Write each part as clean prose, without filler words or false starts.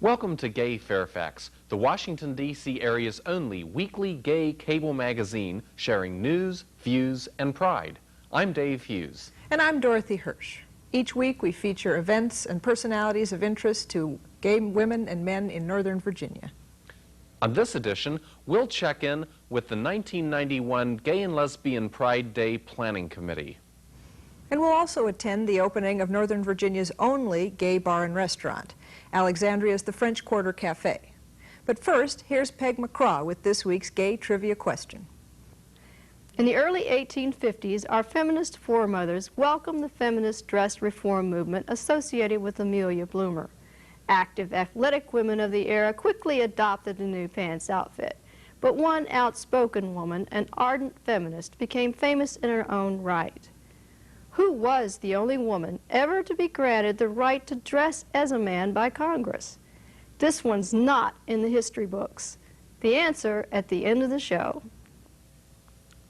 Welcome to Gay Fairfax, the Washington, D.C. area's only weekly gay cable magazine sharing news, views, and pride. I'm Dave Hughes. And I'm Dorothy Hirsch. Each week we feature events and personalities of interest to gay women and men in Northern Virginia. On this edition, we'll check in with the 1991 Gay and Lesbian Pride Day Planning Committee. And we'll also attend the opening of Northern Virginia's only gay bar and restaurant, Alexandria's The French Quarter Cafe. But first, here's Peg McCraw with this week's gay trivia question. In the early 1850s, our feminist foremothers welcomed the feminist dress reform movement associated with Amelia Bloomer. Active, athletic women of the era quickly adopted the new pants outfit. But one outspoken woman, an ardent feminist, became famous in her own right. Who was the only woman ever to be granted the right to dress as a man by Congress? This one's not in the history books. The answer at the end of the show.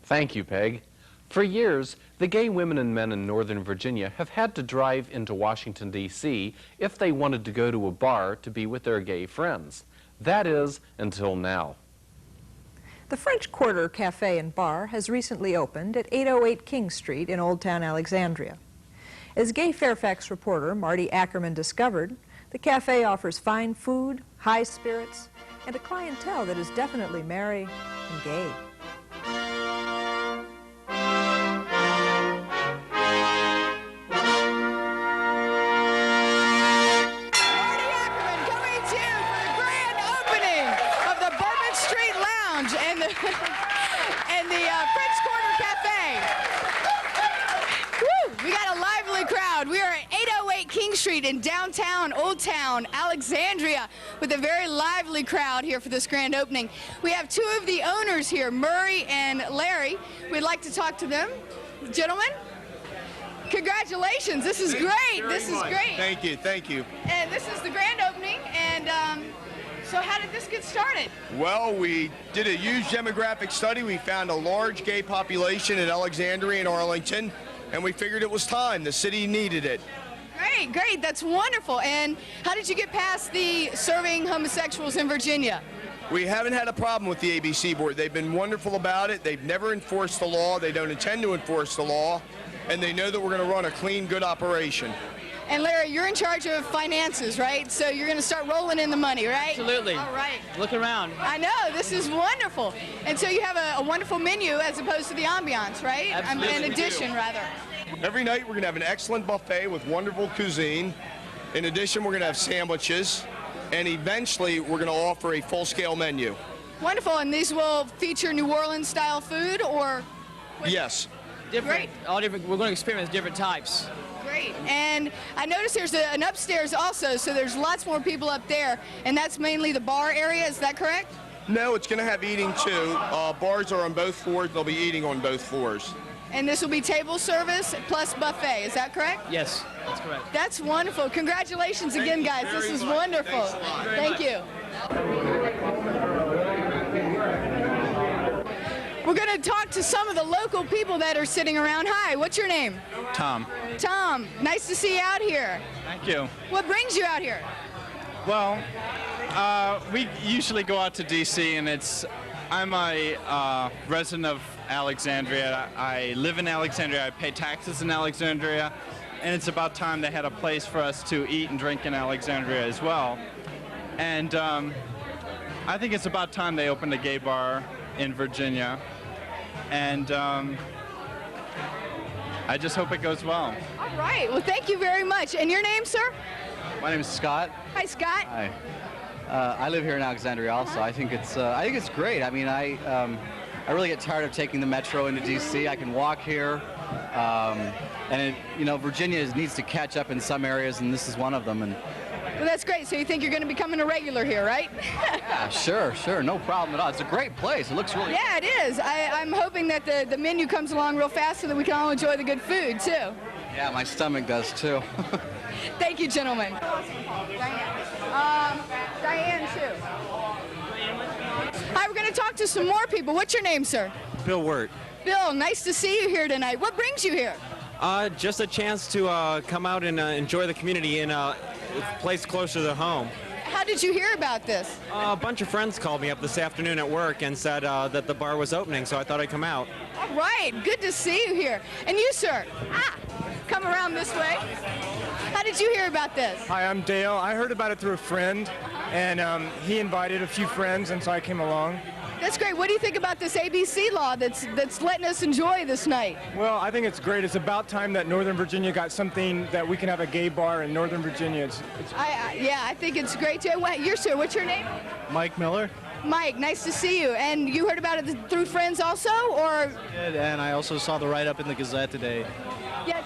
Thank you, Peg. For years, the gay women and men in Northern Virginia have had to drive into Washington, D.C. if they wanted to go to a bar to be with their gay friends. That is, until now. The French Quarter Cafe and Bar has recently opened at 808 King Street in Old Town Alexandria. As Gay Fairfax reporter Marty Ackerman discovered, the cafe offers fine food, high spirits, and a clientele that is definitely merry and gay. And the French Quarter Cafe. Woo! We got a lively crowd. We are at 808 King Street in downtown, Old Town, Alexandria, with a very lively crowd here for this grand opening. We have two of the owners here, Murray and Larry. We'd like to talk to them. Gentlemen, congratulations. This is great. This is great. Thank you. Thank you. And this is the grand opening. And so how did this get started? Well, we did a huge demographic study. We found a large gay population in Alexandria and Arlington, and we figured it was time. The city needed it. Great, great. That's wonderful. And how did you get past the serving homosexuals in Virginia? We haven't had a problem with the ABC board. They've been wonderful about it. They've never enforced the law. They don't intend to enforce the law, and they know that we're going to run a clean, good operation. And Larry, you're in charge of finances, right? So you're going to start rolling in the money, right? Absolutely. All right. Look around. I know, this is wonderful. And so you have a wonderful menu as opposed to the ambiance, right? Absolutely. In addition, rather. Every night we're going to have an excellent buffet with wonderful cuisine. In addition, we're going to have sandwiches, and eventually we're going to offer a full-scale menu. Wonderful. And these will feature New Orleans-style food, or? Yes. Different. All different. We're going to experiment different types. Great. And I noticed there's an upstairs also, so there's lots more people up there, and that's mainly the bar area. Is that correct? No, it's going to have eating too. Bars are on both floors. They'll be eating on both floors. And this will be table service plus buffet. Is that correct? Yes, that's correct. That's wonderful. Congratulations again, guys. This is wonderful. Thank you. We're going to talk to some of the local people that are sitting around. Hi, what's your name? Tom. Tom, nice to see you out here. Thank you. What brings you out here? Well, we usually go out to D.C. and I'm a resident of Alexandria. I live in Alexandria. I pay taxes in Alexandria, and it's about time they had a place for us to eat and drink in Alexandria as well. And I think it's about time they opened a gay bar in Virginia. And I just hope it goes well. All right. Well, thank you very much. And your name, sir? My name is Scott. Hi, Scott. Hi. I live here in Alexandria also. I think it's great. I mean, I really get tired of taking the metro into D.C. I can walk here, and Virginia needs to catch up in some areas, and this is one of them. And well, that's great. So you think you're going to be becoming a regular here, right? Yeah, sure. No problem at all. It's a great place. It looks really Yeah, it is. I'm hoping that the menu comes along real fast so that we can all enjoy the good food, too. Yeah, my stomach does, too. Thank you, gentlemen. Diane, too. Hi, we're going to talk to some more people. What's your name, sir? Bill Wirt. Bill, nice to see you here tonight. What brings you here? Just a chance to come out and enjoy the community in a place closer to home. How did you hear about this? A bunch of friends called me up this afternoon at work and said that the bar was opening, so I thought I'd come out. All right, good to see you here. And you, sir? Come around this way. How did you hear about this? Hi, I'm Dale. I heard about it through a friend, and he invited a few friends, and so I came along. That's great. What do you think about this ABC law that's letting us enjoy this night? Well, I think it's great. It's about time that Northern Virginia got something that we can have a gay bar in Northern Virginia. Yeah, I think it's great too. Sir, what's your name? Mike Miller. Mike, nice to see you. And you heard about it through friends also, or? I did, and I also saw the write-up in the Gazette today. Yes.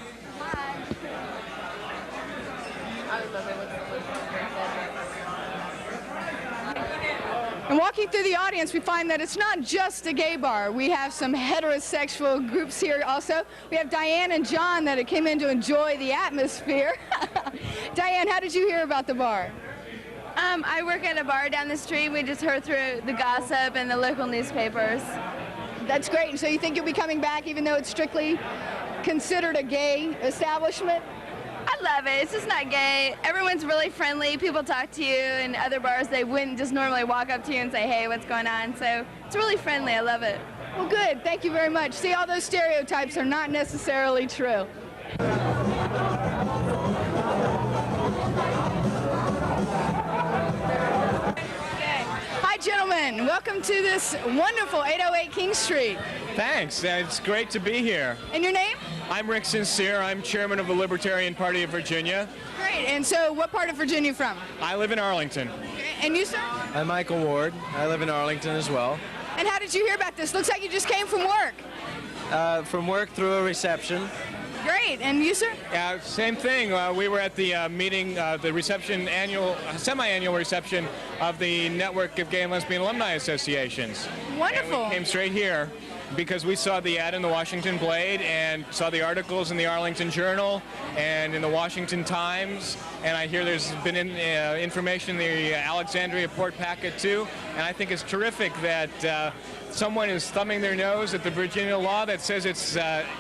And walking through the audience, we find that it's not just a gay bar. We have some heterosexual groups here also. We have Diane and John that came in to enjoy the atmosphere. Diane, how did you hear about the bar? I work at a bar down the street. We just heard through the gossip and the local newspapers. That's great. And so you think you'll be coming back even though it's strictly considered a gay establishment? I love it. It's just not gay. Everyone's really friendly. People talk to you. In other bars, they wouldn't just normally walk up to you and say, hey, what's going on? So it's really friendly. I love it. Well, good. Thank you very much. See, all those stereotypes are not necessarily true. Hi, gentlemen. Welcome to this wonderful 808 King Street. Thanks. It's great to be here. And your name? I'm Rick Sincere. I'm chairman of the Libertarian Party of Virginia. Great. And so what part of Virginia are you from? I live in Arlington. Okay. And you, sir? I'm Michael Ward. I live in Arlington as well. And how did you hear about this? Looks like you just came from work. From work through a reception. Great. And you, sir? Yeah, same thing. We were at the meeting, the reception, semi-annual reception of the Network of Gay and Lesbian Alumni Associations. Wonderful. And we came straight here because we saw the ad in the Washington Blade and saw the articles in the Arlington Journal and in the Washington Times. And I hear there's been information in the Alexandria Port Packet too. And I think it's terrific that someone is thumbing their nose at the Virginia law that says it's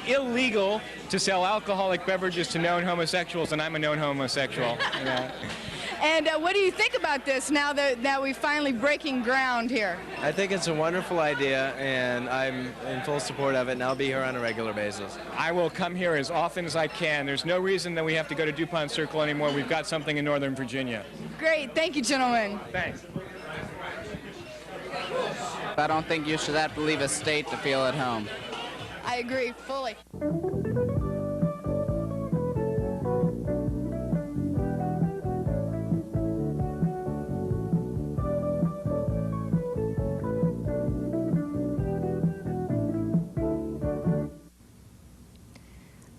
illegal to sell alcoholic beverages to known homosexuals, and I'm a known homosexual. And what do you think about this now that we're finally breaking ground here? I think it's a wonderful idea, and I'm in full support of it, and I'll be here on a regular basis. I will come here as often as I can. There's no reason that we have to go to DuPont Circle anymore. We've got something in Northern Virginia. Great. Thank you, gentlemen. Thanks. I don't think you should have to leave a state to feel at home. I agree fully.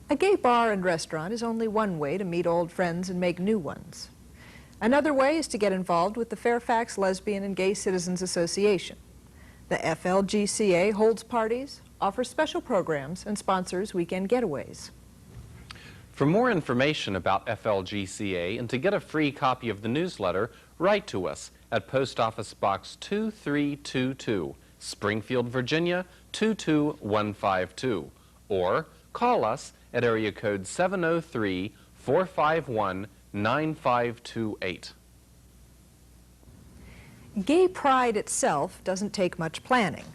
A gay bar and restaurant is only one way to meet old friends and make new ones. Another way is to get involved with the Fairfax Lesbian and Gay Citizens Association. The FLGCA holds parties, offers special programs, and sponsors weekend getaways. For more information about FLGCA and to get a free copy of the newsletter, write to us at Post Office Box 2322, Springfield, Virginia 22152, or call us at area code 703-451-9528. Gay pride itself doesn't take much planning.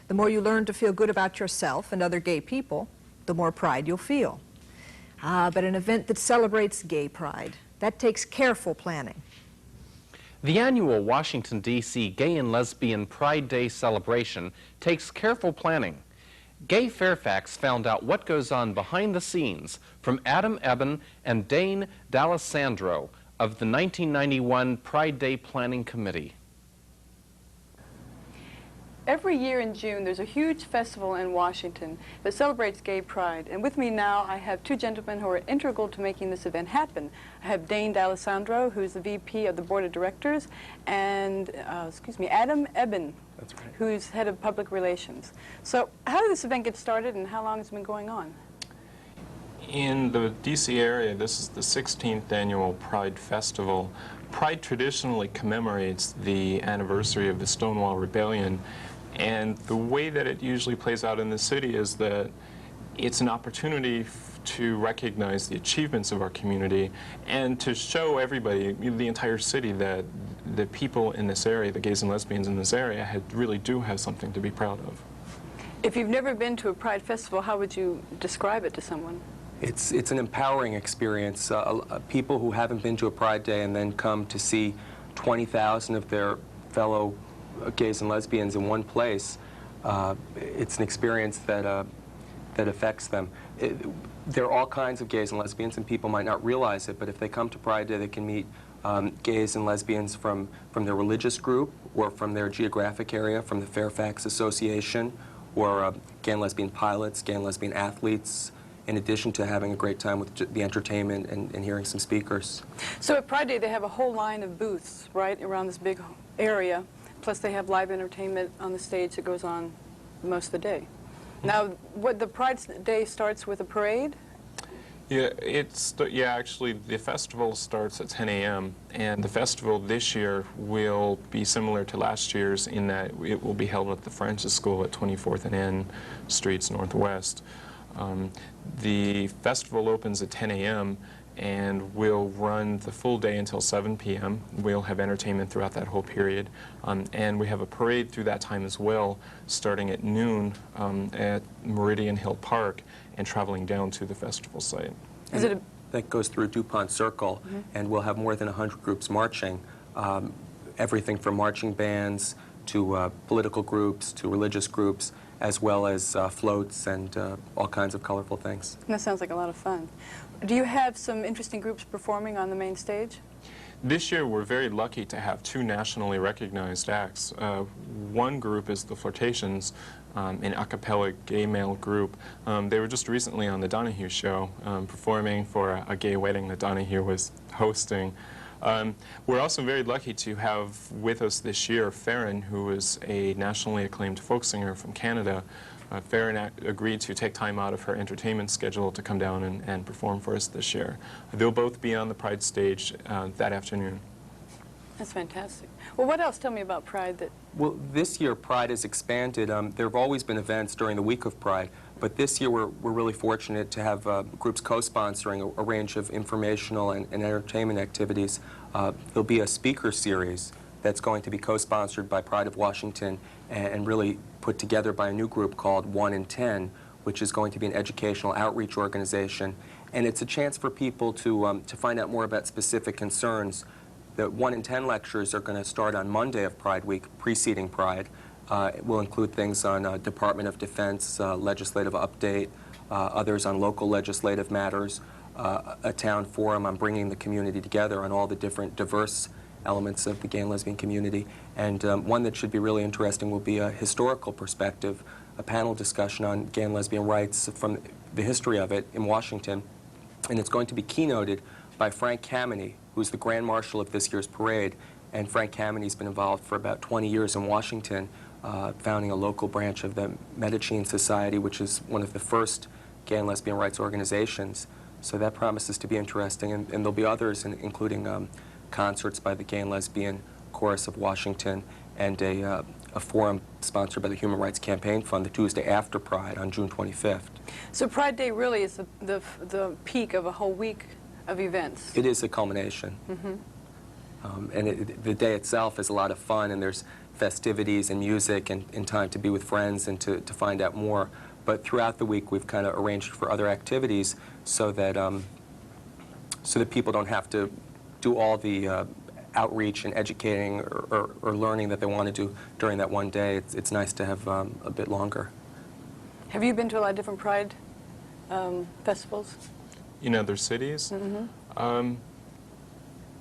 The more you learn to feel good about yourself and other gay people, the more pride you'll feel. But an event that celebrates gay pride, that takes careful planning. The annual Washington, D.C. Gay and Lesbian Pride Day celebration takes careful planning. Gay Fairfax found out what goes on behind the scenes from Adam Eben and Dane D'Alessandro of the 1991 Pride Day Planning Committee. Every year in June, there's a huge festival in Washington that celebrates gay pride. And with me now, I have two gentlemen who are integral to making this event happen. I have Dane D'Alessandro, who's the VP of the Board of Directors, and, Adam Eben, who's head of public relations. So how did this event get started and how long has it been going on? In the D.C. area, this is the 16th annual Pride Festival. Pride traditionally commemorates the anniversary of the Stonewall Rebellion, and the way that it usually plays out in the city is that it's an opportunity to recognize the achievements of our community and to show everybody, the entire city, that the people in this area, the gays and lesbians in this area, really do have something to be proud of. If you've never been to a Pride Festival, how would you describe it to someone? It's an empowering experience. People who haven't been to a Pride Day and then come to see 20,000 of their fellow gays and lesbians in one place, it's an experience that affects them. There are all kinds of gays and lesbians, and people might not realize it, but if they come to Pride Day, they can meet gays and lesbians from their religious group or from their geographic area, from the Fairfax Association, or gay and lesbian pilots, gay and lesbian athletes, in addition to having a great time with the entertainment and hearing some speakers. So at Pride Day, they have a whole line of booths, right, around this big area, plus they have live entertainment on the stage that goes on most of the day. Now, what the Pride Day starts with a parade? Yeah, actually, the festival starts at 10 a.m., and the festival this year will be similar to last year's in that it will be held at the Francis School at 24th and N Streets Northwest. The festival opens at 10 a.m. and will run the full day until 7 p.m. We'll have entertainment throughout that whole period. And we have a parade through that time as well, starting at noon at Meridian Hill Park and traveling down to the festival site. That goes through DuPont Circle, and we'll have more than 100 groups marching, everything from marching bands to political groups to religious groups, as well as floats and all kinds of colorful things. That sounds like a lot of fun. Do you have some interesting groups performing on the main stage? This year, we're very lucky to have two nationally recognized acts. One group is the Flirtations, an a cappella gay male group. They were just recently on the Donahue show, performing for a gay wedding that Donahue was hosting. We're also very lucky to have with us this year Farron, who is a nationally acclaimed folk singer from Canada. Farron agreed to take time out of her entertainment schedule to come down and perform for us this year. They'll both be on the Pride stage that afternoon. That's fantastic. Well, what else? Tell me about Pride. Well, this year Pride has expanded. There have always been events during the week of Pride, but this year we're really fortunate to have groups co-sponsoring a range of informational and entertainment activities. There'll be a speaker series that's going to be co-sponsored by Pride of Washington and really put together by a new group called 1 in 10, which is going to be an educational outreach organization. And it's a chance for people to find out more about specific concerns. The 1 in 10 lectures are going to start on Monday of Pride Week, preceding Pride. It will include things on Department of Defense, legislative update, others on local legislative matters, a town forum on bringing the community together on all the different diverse elements of the gay and lesbian community. And one that should be really interesting will be a historical perspective, a panel discussion on gay and lesbian rights from the history of it in Washington. And it's going to be keynoted by Frank Kameny, who's the Grand Marshal of this year's parade. And Frank Kameny's been involved for about 20 years in Washington, founding a local branch of the Medicine Society, which is one of the first gay and lesbian rights organizations. So that promises to be interesting. And there'll be others, including concerts by the Gay and Lesbian Chorus of Washington and a forum sponsored by the Human Rights Campaign Fund the Tuesday after Pride on June 25th. So Pride Day really is the peak of a whole week of events. It is a culmination. And the day itself is a lot of fun, and there's festivities and music and time to be with friends and to find out more. But throughout the week, we've kind of arranged for other activities so that people don't have to do all the outreach and educating or learning that they want to do during that one day. It's nice to have a bit longer. Have you been to a lot of different Pride festivals? In other cities?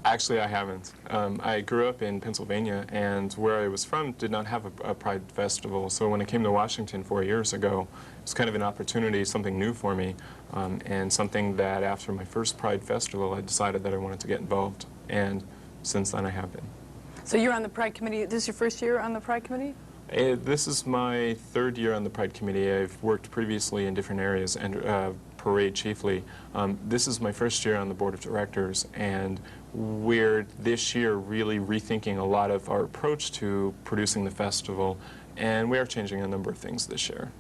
Actually, I haven't. I grew up in Pennsylvania, and where I was from did not have a Pride festival. So when I came to Washington 4 years ago, it was kind of an opportunity, something new for me, and something that after my first Pride festival, I decided that I wanted to get involved. And since then, I have been. So you're on the Pride Committee. This is your first year on the Pride Committee? This is my third year on the Pride Committee. I've worked previously in different areas, and parade chiefly. This is my first year on the Board of Directors, and we're this year really rethinking a lot of our approach to producing the festival, and we are changing a number of things this year.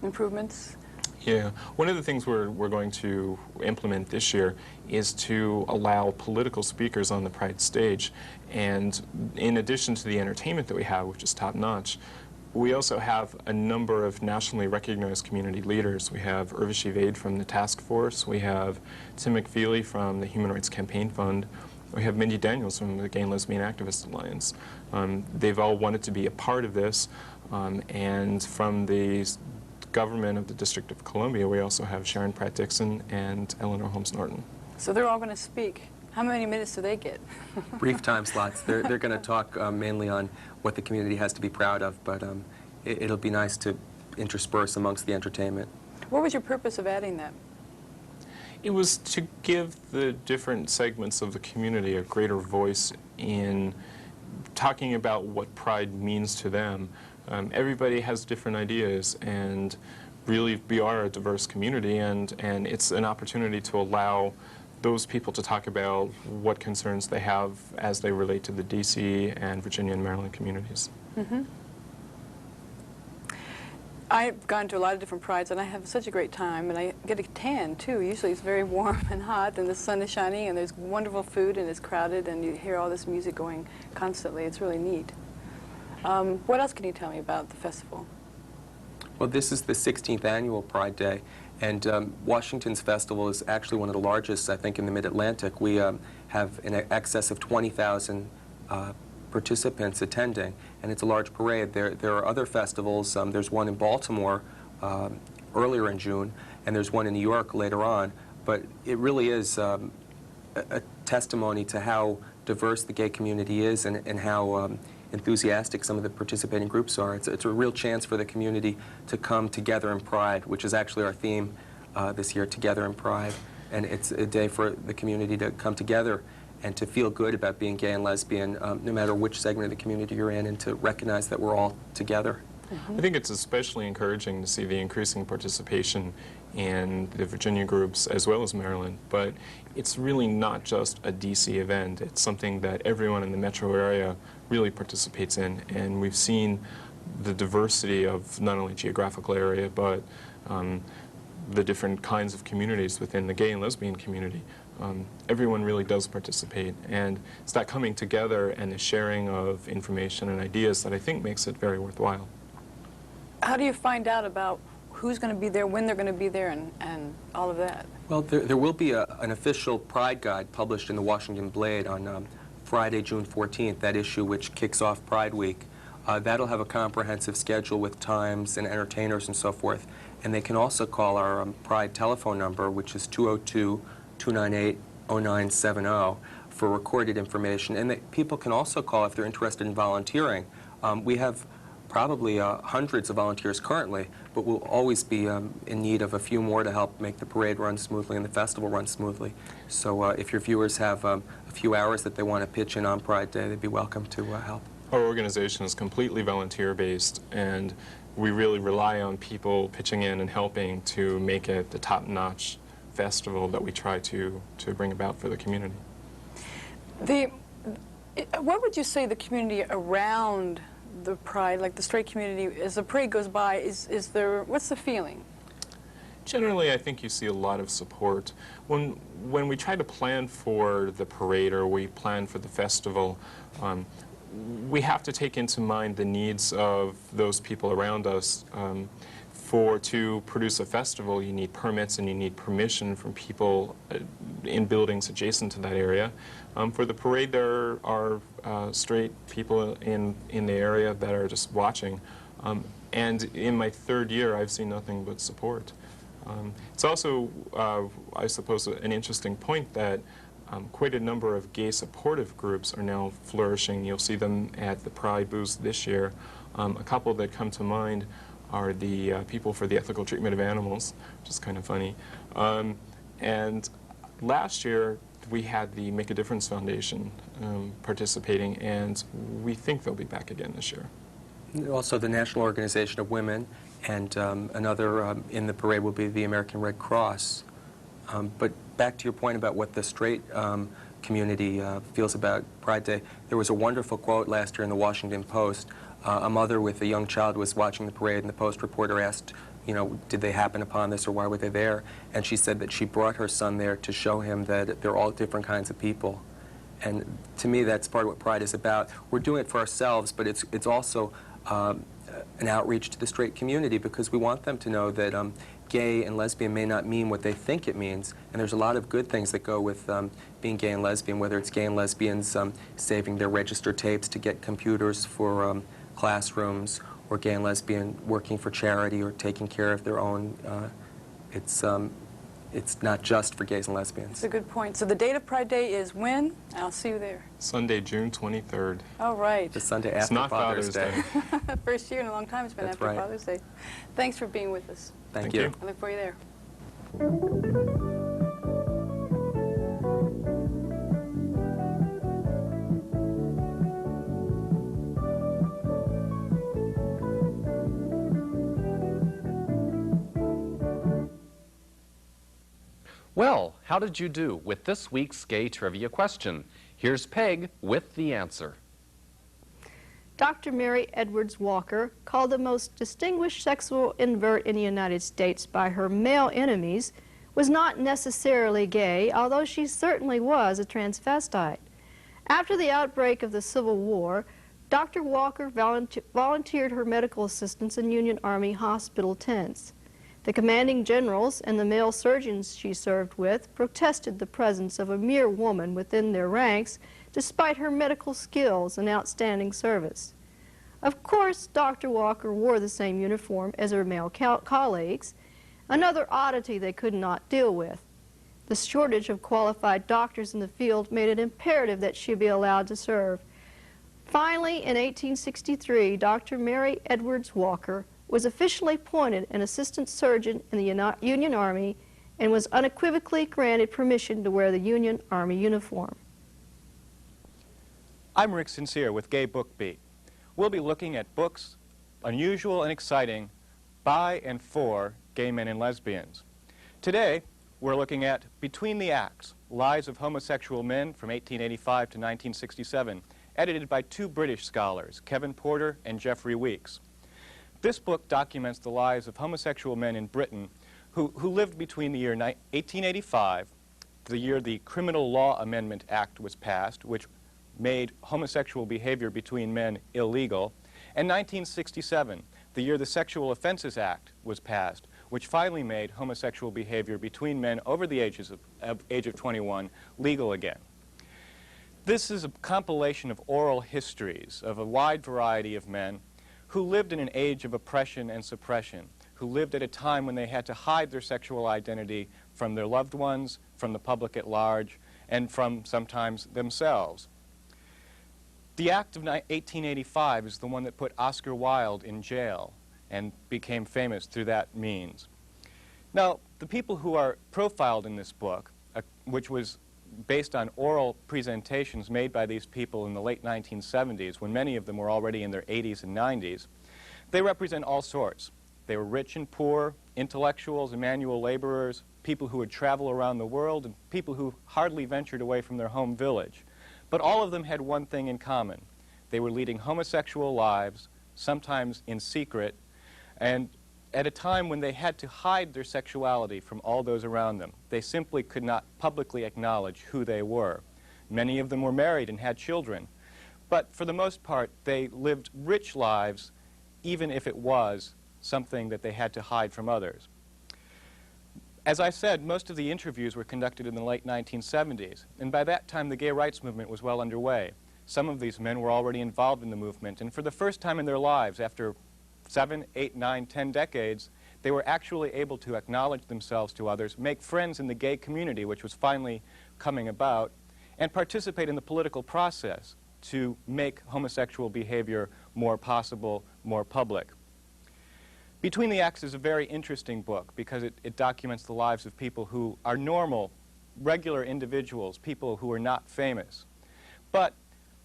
Improvements? Yeah, one of the things we're going to implement this year is to allow political speakers on the Pride stage. And in addition to the entertainment that we have, which is top-notch, we also have a number of nationally recognized community leaders. We have Urvashi Vaid from the task force. We have Tim McFeely from the Human Rights Campaign Fund. We have Mindy Daniels from the Gay and Lesbian Activist Alliance. They've all wanted to be a part of this. And from the government of the District of Columbia, we also have Sharon Pratt-Dixon and Eleanor Holmes Norton. So they're all going to speak. How many minutes do they get? Brief time slots. They're going to talk mainly on what the community has to be proud of, but it'll be nice to intersperse amongst the entertainment. What was your purpose of adding that? It was to give the different segments of the community a greater voice in talking about what Pride means to them. Everybody has different ideas, and really we are a diverse community, and it's an opportunity to allow those people to talk about what concerns they have as they relate to the D.C. and Virginia and Maryland communities. Mm-hmm. I've gone to a lot of different prides, and I have such a great time, and I get a tan, too. Usually it's very warm and hot, and the sun is shining, and there's wonderful food, and it's crowded, and you hear all this music going constantly. It's really neat. What else can you tell me about the festival? Well, this is the 16th annual Pride Day, and Washington's festival is actually one of the largest, I think, in the Mid-Atlantic. We have in excess of 20,000 participants attending, and it's a large parade. There are other festivals. There's one in Baltimore earlier in June, and there's one in New York later on, but it really is a testimony to how diverse the gay community is and how enthusiastic some of the participating groups are. It's a real chance for the community to come together in Pride, which is actually our theme this year, Together in Pride. And it's a day for the community to come together and to feel good about being gay and lesbian, no matter which segment of the community you're in, and to recognize that we're all together. I think it's especially encouraging to see the increasing participation in the Virginia groups as well as Maryland, but it's really not just a DC event. It's something that everyone in the metro area really participates in, and we've seen the diversity of not only geographical area, but the different kinds of communities within the gay and lesbian community. Everyone really does participate, and it's that coming together and the sharing of information and ideas that I think makes it very worthwhile. How do you find out about who's going to be there, when they're going to be there, and all of that? Well, there will be an official Pride Guide published in the Washington Blade on Friday, June 14th, that issue which kicks off Pride Week. That'll have a comprehensive schedule with times and entertainers and so forth. And they can also call our Pride telephone number, which is 202-298-0970, for recorded information. And people can also call if they're interested in volunteering. We have probably hundreds of volunteers currently, but we'll always be in need of a few more to help make the parade run smoothly and the festival run smoothly. So if your viewers have a few hours that they want to pitch in on Pride Day, they'd be welcome to help. Our organization is completely volunteer-based, and we really rely on people pitching in and helping to make it the top-notch festival that we try to bring about for the community. What would you say the community around the Pride, like the straight community, as the parade goes by, what's the feeling? Generally, I think you see a lot of support. When we try to plan for the parade or we plan for the festival, we have to take into mind the needs of those people around us. To produce a festival, you need permits and you need permission from people in buildings adjacent to that area. For the parade, there are straight people in the area that are just watching. And in my third year, I've seen nothing but support. It's also, I suppose, an interesting point that quite a number of gay supportive groups are now flourishing. You'll see them at the Pride booths this year. A couple that come to mind are the People for the Ethical Treatment of Animals, which is kind of funny. And last year, we had the Make a Difference Foundation participating, and we think they'll be back again this year. Also, the National Organization of Women, and another in the parade will be the American Red Cross. But back to your point about what the straight community feels about Pride Day, there was a wonderful quote last year in the Washington Post. A mother with a young child was watching the parade, and the Post reporter asked you know, did they happen upon this or why were they there? And she said that she brought her son there to show him that they're all different kinds of people. And to me, that's part of what Pride is about. We're doing it for ourselves, but it's also an outreach to the straight community, because we want them to know that gay and lesbian may not mean what they think it means. And there's a lot of good things that go with being gay and lesbian, whether it's gay and lesbians saving their register tapes to get computers for classrooms, or gay and lesbian working for charity or taking care of their own. It's not just for gays and lesbians. That's a good point. So the date of Pride Day is when? I'll see you there. Sunday, June 23rd. All right. The Sunday It's after not Father's Day. First year in a long time it's been That's after right. Father's Day. Thanks for being with us. Thank you. I look for you there. Well, how did you do with this week's gay trivia question? Here's Peg with the answer. Dr. Mary Edwards Walker, called the most distinguished sexual invert in the United States by her male enemies, was not necessarily gay, although she certainly was a transvestite. After the outbreak of the Civil War, Dr. Walker volunteered her medical assistance in Union Army hospital tents. The commanding generals and the male surgeons she served with protested the presence of a mere woman within their ranks, despite her medical skills and outstanding service. Of course, Dr. Walker wore the same uniform as her male colleagues, another oddity they could not deal with. The shortage of qualified doctors in the field made it imperative that she be allowed to serve. Finally, in 1863, Dr. Mary Edwards Walker was officially appointed an assistant surgeon in the Union Army and was unequivocally granted permission to wear the Union Army uniform. I'm Rick Sincere with Gay Book Beat. We'll be looking at books unusual and exciting by and for gay men and lesbians. Today, we're looking at Between the Acts, Lives of Homosexual Men from 1885 to 1967, edited by two British scholars, Kevin Porter and Geoffrey Weeks. This book documents the lives of homosexual men in Britain who lived between the year 1885, the year the Criminal Law Amendment Act was passed, which made homosexual behavior between men illegal, and 1967, the year the Sexual Offenses Act was passed, which finally made homosexual behavior between men over the age of 21 legal again. This is a compilation of oral histories of a wide variety of men who lived in an age of oppression and suppression, who lived at a time when they had to hide their sexual identity from their loved ones, from the public at large, and from sometimes themselves. The Act of 1885 is the one that put Oscar Wilde in jail and became famous through that means. Now, the people who are profiled in this book, which was based on oral presentations made by these people in the late 1970s, when many of them were already in their 80s and 90s, they represent all sorts. They were rich and poor, intellectuals and manual laborers, people who would travel around the world, and people who hardly ventured away from their home village. But all of them had one thing in common. They were leading homosexual lives, sometimes in secret, and at a time when they had to hide their sexuality from all those around them. They simply could not publicly acknowledge who they were. Many of them were married and had children, but for the most part, they lived rich lives, even if it was something that they had to hide from others. As I said, most of the interviews were conducted in the late 1970s, and by that time the gay rights movement was well underway. Some of these men were already involved in the movement, and for the first time in their lives, after 7, 8, 9, 10 decades, they were actually able to acknowledge themselves to others, make friends in the gay community, which was finally coming about, and participate in the political process to make homosexual behavior more possible, more public. Between the Acts is a very interesting book because it documents the lives of people who are normal, regular individuals, people who are not famous. But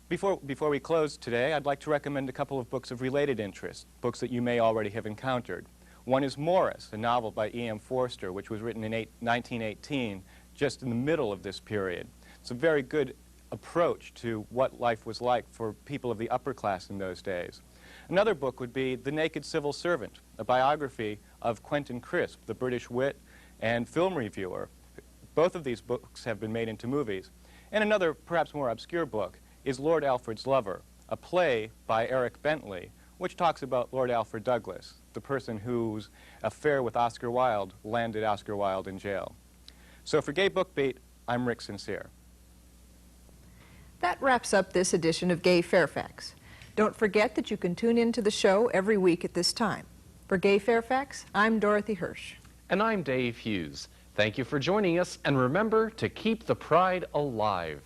before we close today, I'd like to recommend a couple of books of related interest, books that you may already have encountered. One is Morris, a novel by E.M. Forster, which was written in 1918, just in the middle of this period. It's a very good approach to what life was like for people of the upper class in those days. Another book would be The Naked Civil Servant, a biography of Quentin Crisp, the British wit and film reviewer. Both of these books have been made into movies. And another, perhaps more obscure book, is Lord Alfred's Lover, a play by Eric Bentley, which talks about Lord Alfred Douglas, the person whose affair with Oscar Wilde landed Oscar Wilde in jail. So for Gay Book Beat, I'm Rick Sincere. That wraps up this edition of Gay Fairfax. Don't forget that you can tune in to the show every week at this time. For Gay Fairfax, I'm Dorothy Hirsch. And I'm Dave Hughes. Thank you for joining us, and remember to keep the pride alive.